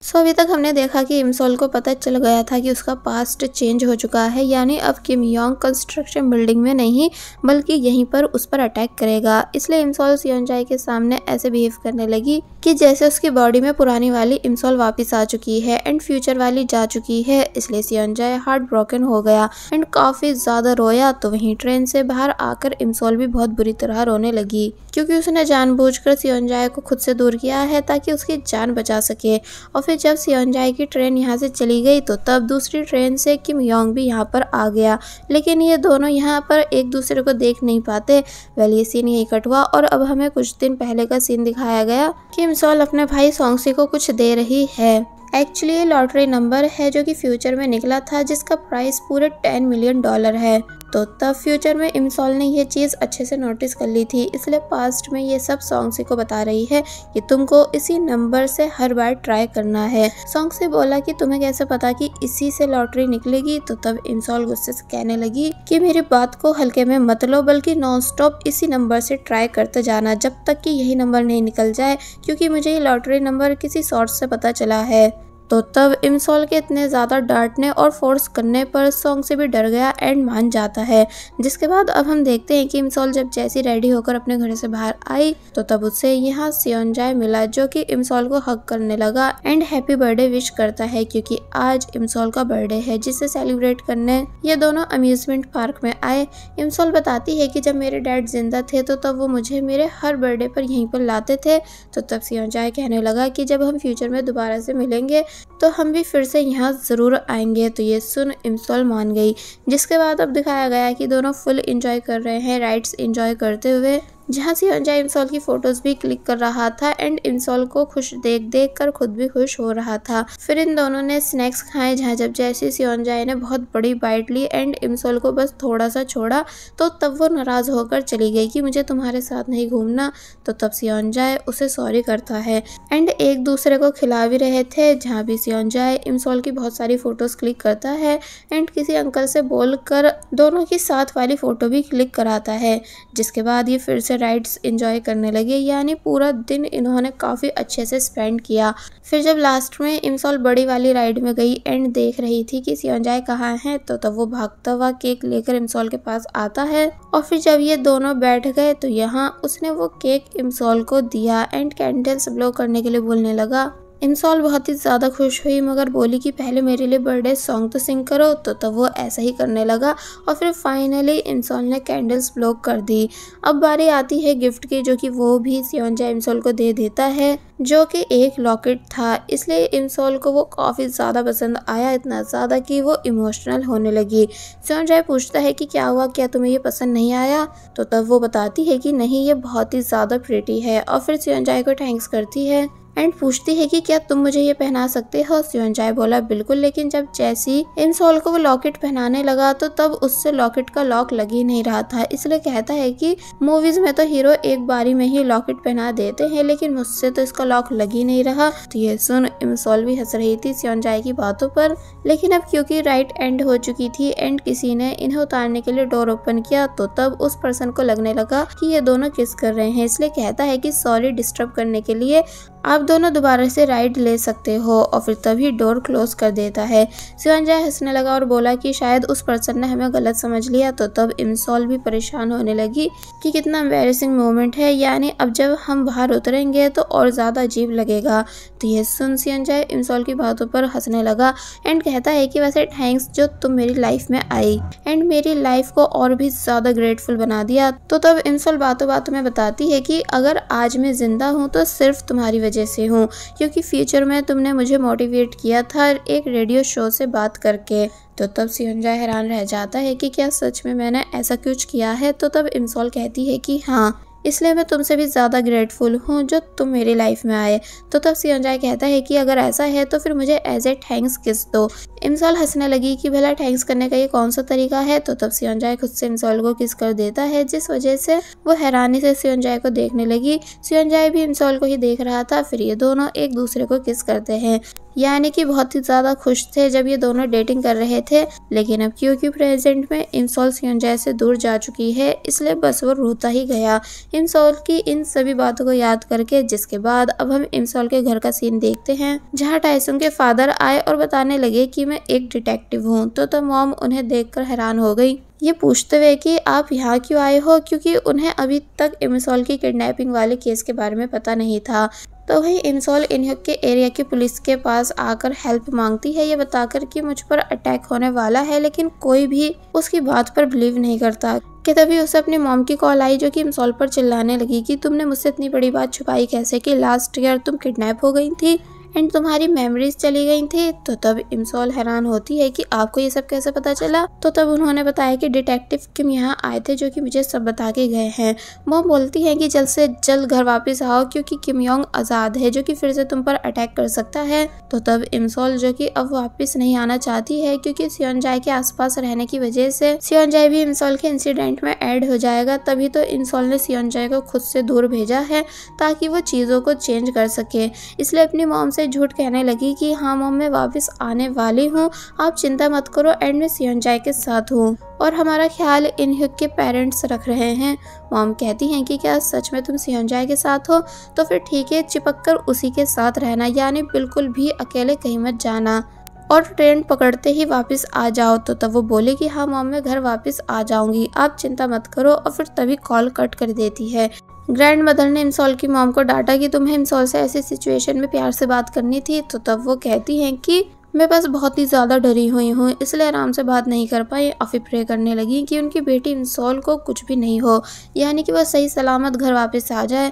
सो अभी तक हमने देखा कि इमसोल को पता चल गया था कि उसका पास्ट चेंज हो चुका है, यानी अब किम योंग कंस्ट्रक्शन बिल्डिंग में नहीं बल्कि यहीं पर उस पर अटैक करेगा। इसलिए इमसोल सियोनजाए के सामने ऐसे बिहेव करने लगी कि जैसे उसकी बॉडी में पुरानी वाली इमसोल वापस आ चुकी है एंड फ्यूचर वाली जा चुकी है। इसलिए सियोनजाए हार्ट ब्रोकन हो गया एंड काफी ज्यादा रोया। तो वहीं ट्रेन से बाहर आकर इमसोल भी बहुत बुरी तरह रोने लगी, क्योंकि उसने जानबूझकर सियोनजाए को खुद से दूर किया है ताकि उसकी जान बचा सके। और फिर जब सियोनजाए की ट्रेन यहाँ से चली गई तो तब दूसरी ट्रेन से किम योंग भी यहाँ पर आ गया, लेकिन ये दोनों यहाँ पर एक दूसरे को देख नहीं पाते। वेल ये सीन यही कट हुआ और अब हमें कुछ दिन पहले का सीन दिखाया गया कि इमसोल अपने भाई सोंगसी को कुछ दे रही है। एक्चुअली ये लॉटरी नंबर है जो कि फ्यूचर में निकला था, जिसका प्राइस पूरे $10 मिलियन है। तो तब फ्यूचर में इमसोल ने ये चीज़ अच्छे से नोटिस कर ली थी, इसलिए पास्ट में ये सब सोंगसी को बता रही है कि तुमको इसी नंबर से हर बार ट्राई करना है। सोंगसी बोला कि तुम्हें कैसे पता कि इसी से लॉटरी निकलेगी। तो तब इमसोल गुस्से से कहने लगी कि मेरी बात को हल्के में मत लो, बल्कि नॉन स्टॉप इसी नंबर से ट्राई करते जाना जब तक कि यही नंबर नहीं निकल जाए, क्योंकि मुझे ये लॉटरी नंबर किसी सोर्स से पता चला है। तो तब इमसोल के इतने ज़्यादा डांटने और फोर्स करने पर सोंगसी भी डर गया एंड मान जाता है। जिसके बाद अब हम देखते हैं कि इमसोल जब जैसी रेडी होकर अपने घर से बाहर आई तो तब उससे यहाँ सियोनजाए मिला, जो कि इमसोल को हग करने लगा एंड हैप्पी बर्थडे विश करता है, क्योंकि आज इमसोल का बर्थडे है, जिसे सेलिब्रेट करने ये दोनों अम्यूजमेंट पार्क में आए। इमसोल बताती है कि जब मेरे डैड जिंदा थे तो तब वो मुझे मेरे हर बर्थडे पर यहीं पर लाते थे। तो तब सियोनजाए कहने लगा कि जब हम फ्यूचर में दोबारा से मिलेंगे तो हम भी फिर से यहाँ ज़रूर आएंगे। तो ये सुन इमसोल मान गई। जिसके बाद अब दिखाया गया कि दोनों फुल एंजॉय कर रहे हैं, राइड्स एंजॉय करते हुए, जहाँ सियोनजाए इमसोल की फोटोज भी क्लिक कर रहा था एंड इमसोल को खुश देख कर खुद भी खुश हो रहा था। फिर इन दोनों ने स्नैक्स खाए, जहाँ जब जैसे सियोनजाए ने बहुत बड़ी बाइट ली एंड इमसोल को बस थोड़ा सा छोड़ा तो तब वो नाराज होकर चली गई कि मुझे तुम्हारे साथ नहीं घूमना। तो तब सियोनजाए उसे सॉरी करता है एंड एक दूसरे को खिला भी रहे थे, जहाँ भी सियोनजाए इमसोल की बहुत सारी फोटोज क्लिक करता है एंड किसी अंकल से बोलकर दोनों की साथ वाली फोटो भी क्लिक कराता है। जिसके बाद ये फिर से राइड्स एंजॉय करने लगे, यानी पूरा दिन इन्होंने काफ़ी अच्छे से स्पेंड किया। फिर जब लास्ट में इमसोल बड़ी वाली राइड में गई एंड देख रही थी कि सियोनजाए कहाँ है तो तब वो भागता हुआ केक लेकर इमसोल के पास आता है। और फिर जब ये दोनों बैठ गए तो यहाँ उसने वो केक इमसोल को दिया एंड कैंडल्स ब्लो करने के लिए बोलने लगा। इमसोल बहुत ही ज़्यादा खुश हुई, मगर बोली कि पहले मेरे लिए बर्थडे सॉन्ग तो सिंग करो। तो तब वो ऐसा ही करने लगा और फिर फाइनली इमसोल ने कैंडल्स ब्लो कर दी। अब बारी आती है गिफ्ट की, जो कि वो भी सियोनजाए इमसोल को दे देता है, जो कि एक लॉकेट था। इसलिए इमसोल को वो काफ़ी ज़्यादा पसंद आया, इतना ज़्यादा कि वो इमोशनल होने लगी। सियोनजाए पूछता है कि क्या हुआ, क्या तुम्हें ये पसंद नहीं आया। तो तब वो बताती है कि नहीं, ये बहुत ही ज़्यादा प्रिटी है। और फिर सियोनजाए को थैंक्स करती है एंड पूछती है कि क्या तुम मुझे ये पहना सकते हो। सियोनजाए बोला बिल्कुल, लेकिन जब जैसी इमसोल को वो लॉकेट पहनाने लगा तो तब उससे लॉकेट का लॉक लग ही नहीं रहा था। इसलिए कहता है कि मूवीज में तो हीरो एक बारी में ही लॉकेट पहना देते हैं, लेकिन मुझसे तो इसका लॉक लग ही नहीं रहा। तो ये सुन इमसोल भी हंस रही थी सियोनजाए की बातों पर, लेकिन अब क्योंकि राइड एंड हो चुकी थी एंड किसी ने इन्हें उतारने के लिए डोर ओपन किया तो तब उस पर्सन को लगने लगा कि ये दोनों किस कर रहे हैं। इसलिए कहता है कि सॉरी डिस्टर्ब करने के लिए, आप दोनों दोबारा से राइड ले सकते हो। और फिर तभी डोर क्लोज कर देता है। सियोनजाए हंसने लगा और बोला कि शायद उस पर्सन ने हमें गलत समझ लिया। तो तब इमसोल भी परेशान होने लगी कि कितना एम्बैरेसिंग मोमेंट है, यानी अब जब हम बाहर उतरेंगे तो और ज़्यादा अजीब लगेगा। तो ये सुन सियोनजाए इमसोल की बातों पर हंसने लगा एंड कहता है कि वैसे थैंक्स जो तुम मेरी लाइफ में आई एंड मेरी लाइफ को और भी ज़्यादा ग्रेटफुल बना दिया। तो तब इमसोल बातों बातों में बताती है कि अगर आज मैं जिंदा हूँ तो सिर्फ तुम्हारी वजह से हूँ, क्योंकि फ्यूचर में तुमने मुझे मोटिवेट किया था एक रेडियो शो से बात करके। तो तब सियोनजाए हैरान रह जाता है कि क्या सच में मैंने ऐसा कुछ किया है। तो तब इमसोल कहती है कि हाँ, इसलिए मैं तुमसे भी ज़्यादा ग्रेटफुल हूँ जो तुम मेरी लाइफ में आए। तो तब सियोनजाए कहता है कि अगर ऐसा है तो फिर मुझे एज ए थैंक्स किस दो। इमसोल हंसने लगी कि भला थैंक्स करने का ये कौन सा तरीका है। तो तब सियोनजाए खुद से इमसोल को किस कर देता है, जिस वजह से वो हैरानी से सियोनजाए को देखने लगी। सियोनजाए भी इमसोल को ही देख रहा था। फिर ये दोनों एक दूसरे को किस करते हैं। यानी कि बहुत ही ज़्यादा खुश थे जब ये दोनों डेटिंग कर रहे थे। लेकिन अब क्योंकि प्रेजेंट में इमसोल सियोंजाए से दूर जा चुकी है, इसलिए बस वो रोता ही गया इमसोल की इन सभी बातों को याद करके। जिसके बाद अब हम इमसोल के घर का सीन देखते हैं, जहाँ टाइसुंग के फादर आए और बताने लगे कि मैं एक डिटेक्टिव हूँ। तो तब मॉम उन्हें देखकर हैरान हो गई, ये पूछते हुए कि आप यहाँ क्यों आए हो, क्योंकि उन्हें अभी तक इमसोल की किडनैपिंग वाले केस के बारे में पता नहीं था। तो वही इमसोल इनह्यूक के एरिया की पुलिस के पास आकर हेल्प मांगती है, ये बताकर कि मुझ पर अटैक होने वाला है, लेकिन कोई भी उसकी बात पर बिलीव नहीं करता। कि तभी उसे अपनी मॉम की कॉल आई, जो कि इमसोल पर चिल्लाने लगी कि तुमने मुझसे इतनी बड़ी बात छुपाई कैसे, कि लास्ट ईयर तुम किडनैप हो गई थी एंड तुम्हारी मेमोरीज चली गई थी। तो तब इमसोल हैरान होती है कि आपको ये सब कैसे पता चला। तो तब उन्होंने बताया कि डिटेक्टिव किम यहाँ आए थे, जो कि मुझे सब बता के गए हैं। मॉम बोलती है कि जल्द से जल्द घर वापस आओ, क्योंकि किम योंग आज़ाद है, जो कि फिर से तुम पर अटैक कर सकता है। तो तब इमसोल, जो कि अब वापस नहीं आना चाहती है, क्योंकि सियोंजाए के आसपास रहने की वजह से सियोंजाए भी इमसोल के इंसिडेंट में ऐड हो जाएगा। तभी तो इमसोल ने सियोंजाए को खुद से दूर भेजा है, ताकि वो चीज़ों को चेंज कर सके। इसलिए अपनी मॉम से झूठ कहने लगी कि हाँ मॉम, मैं वापस आने वाली हूँ, आप चिंता मत करो एंड मैं सियोंजाए के साथ हूँ और हमारा ख्याल इनह्यूक के पेरेंट्स रख रहे हैं। मॉम कहती हैं कि क्या सच में तुम सियोंजाए के साथ हो? तो फिर ठीक है, चिपक कर उसी के साथ रहना, यानी बिल्कुल भी अकेले कहीं मत जाना और ट्रेन पकड़ते ही वापस आ जाओ। तो तब वो बोले कि हाँ मॉम, मैं घर वापस आ जाऊंगी, आप चिंता मत करो। और फिर तभी कॉल कट कर देती है। ग्रैंड मदर ने इमसोल की मॉम को डांटा कि तुम्हें इमसोल से ऐसी सिचुएशन में प्यार से बात करनी थी। तो तब वो कहती हैं कि मैं बस बहुत ही ज़्यादा डरी हुई हूँ, इसलिए आराम से बात नहीं कर पाई। और फिर प्रे करने लगी कि उनकी बेटी इमसोल को कुछ भी नहीं हो, यानी कि वह सही सलामत घर वापस आ जाए।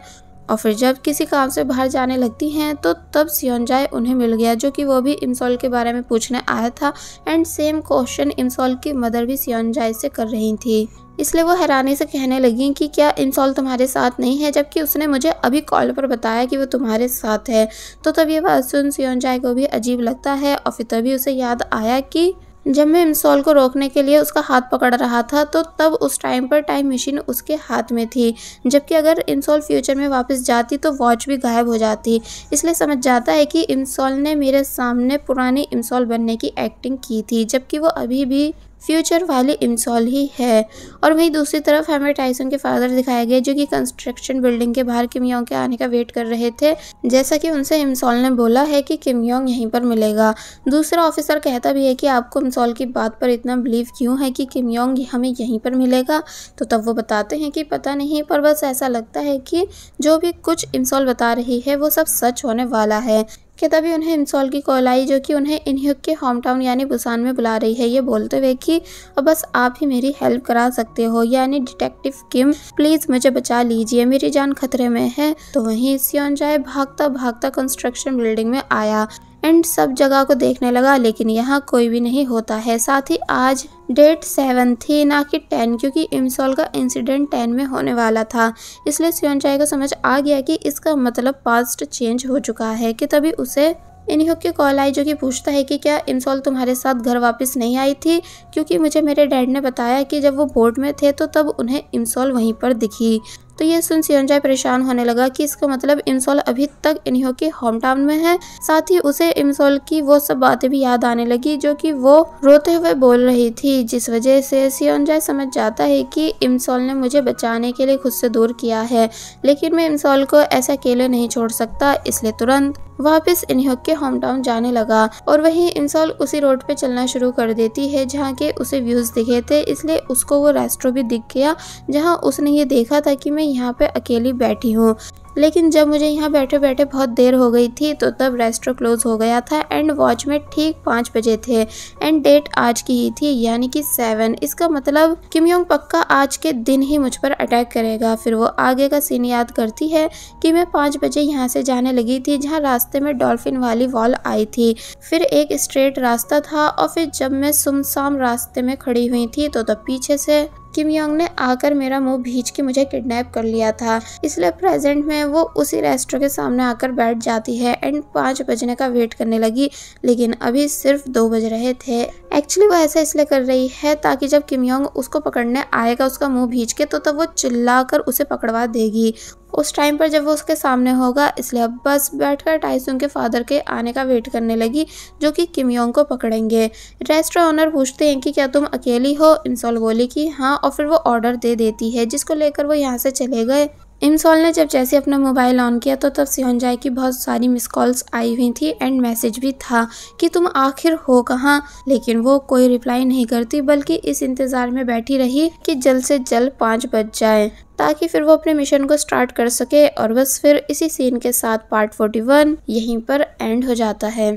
और फिर जब किसी काम से बाहर जाने लगती हैं, तो तब सियोंजाए उन्हें मिल गया, जो कि वो भी इमसोल के बारे में पूछने आया था एंड सेम क्वेश्चन इमसोल की मदर भी सियोंजाए से कर रही थी। इसलिए वो हैरानी से कहने लगी कि क्या इमसोल तुम्हारे साथ नहीं है, जबकि उसने मुझे अभी कॉल पर बताया कि वो तुम्हारे साथ है। तो तब ये बात सुन सियोंजाए को भी अजीब लगता है। और फिर तभी उसे याद आया कि जब मैं इमसोल को रोकने के लिए उसका हाथ पकड़ रहा था, तो तब उस टाइम पर टाइम मशीन उसके हाथ में थी, जबकि अगर इमसोल फ्यूचर में वापस जाती तो वॉच भी गायब हो जाती। इसलिए समझ जाता है कि इमसोल ने मेरे सामने पुरानी इमसोल बनने की एक्टिंग की थी, जबकि वो अभी भी फ्यूचर वाली इमसोल ही है। और वहीं दूसरी तरफ हमें टाइसन के फादर दिखाए गए, जो कि कंस्ट्रक्शन बिल्डिंग के बाहर किम योंग के आने का वेट कर रहे थे, जैसा कि उनसे इमसोल ने बोला है कि किम योंग यहीं पर मिलेगा। दूसरा ऑफिसर कहता भी है कि आपको इमसोल की बात पर इतना बिलीव क्यों है कि किम योंग हमें यहीं पर मिलेगा। तो तब वो बताते हैं कि पता नहीं, पर बस ऐसा लगता है कि जो भी कुछ इमसोल बता रही है वो सब सच होने वाला है। कि तभी उन्हें इमसोल की कॉल आई, जो कि उन्हें इनह्यूक के होम टाउन यानी बुसान में बुला रही है, ये बोलते हुए कि अब बस आप ही मेरी हेल्प करा सकते हो, यानी डिटेक्टिव किम, प्लीज़ मुझे बचा लीजिए, मेरी जान खतरे में है। तो वहीं सियोंजाए भागता भागता कंस्ट्रक्शन बिल्डिंग में आया एंड सब जगह को देखने लगा, लेकिन यहाँ कोई भी नहीं होता है। साथ ही आज डेट 7 थी, ना कि 10, क्योंकि इमसोल का इंसिडेंट 10 में होने वाला था। इसलिए सियोंजाए को समझ आ गया कि इसका मतलब पास्ट चेंज हो चुका है। कि तभी उसे इनह्यूक की कॉल आई, जो कि पूछता है कि क्या इमसोल तुम्हारे साथ घर वापस नहीं आई थी, क्योंकि मुझे मेरे डैड ने बताया कि जब वो बोर्ड में थे तो तब उन्हें इमसोल वहीं पर दिखी। तो ये सुन सियोंजाए परेशान होने लगा कि इसका मतलब इमसोल अभी तक इनह्यूक के होम टाउन में है। साथ ही उसे इमसोल की वो सब बातें भी याद आने लगी, जो कि वो रोते हुए बोल रही थी, जिस वजह से सियोंजाए समझ जाता है कि इमसोल ने मुझे बचाने के लिए खुद से दूर किया है, लेकिन मैं इमसोल को ऐसा अकेले नहीं छोड़ सकता। इसलिए तुरंत वापस इनह्यूक के होम टाउन जाने लगा। और वहीं इमसोल उसी रोड पे चलना शुरू कर देती है जहाँ के उसे व्यूज दिखे थे, इसलिए उसको वो रेस्टोरेंट भी दिख गया जहाँ उसने ये देखा था कि मैं यहाँ पे अकेली बैठी हूँ। लेकिन जब मुझे यहाँ बैठे बैठे बहुत देर हो गई थी, तो तब रेस्टोरेंट क्लोज हो गया था एंड वॉच में ठीक 5 बजे थे एंड डेट आज की ही थी, यानी कि 7। इसका मतलब किम योंग पक्का आज के दिन ही मुझ पर अटैक करेगा। फिर वो आगे का सीन याद करती है कि मैं 5 बजे यहाँ से जाने लगी थी, जहाँ रास्ते में डॉल्फिन वाली वॉल आई थी, फिर एक स्ट्रेट रास्ता था, और फिर जब मैं सुमसाम रास्ते में खड़ी हुई थी, तो तब पीछे से किम योंग ने आकर मेरा मुंह भींच के मुझे किडनैप कर लिया था। इसलिए प्रेजेंट में वो उसी रेस्टोरेंट के सामने आकर बैठ जाती है एंड 5 बजने का वेट करने लगी, लेकिन अभी सिर्फ 2 बज रहे थे। एक्चुअली वो ऐसा इसलिए कर रही है ताकि जब किम योंग उसको पकड़ने आएगा उसका मुंह भींच के, तो तब वो चिल्लाकर उसे पकड़वा देगी उस टाइम पर जब वो उसके सामने होगा, इसलिए अब बस बैठकर टाइसुंग के फादर के आने का वेट करने लगी, जो कि किम योंग को पकड़ेंगे। रेस्टोरेंट ओनर पूछते हैं कि क्या तुम अकेली हो? इमसोल बोली कि हाँ, और फिर वो ऑर्डर दे देती है, जिसको लेकर वो यहाँ से चले गए। इमसोल ने जब जैसे अपना मोबाइल ऑन किया तो तब सियोनजाई की बहुत सारी मिस कॉल्स आई हुई थी एंड मैसेज भी था कि तुम आखिर हो कहाँ, लेकिन वो कोई रिप्लाई नहीं करती, बल्कि इस इंतजार में बैठी रही कि जल्द से जल्द 5 बज जाए, ताकि फिर वो अपने मिशन को स्टार्ट कर सके। और बस फिर इसी सीन के साथ पार्ट 41 यहीं पर एंड हो जाता है।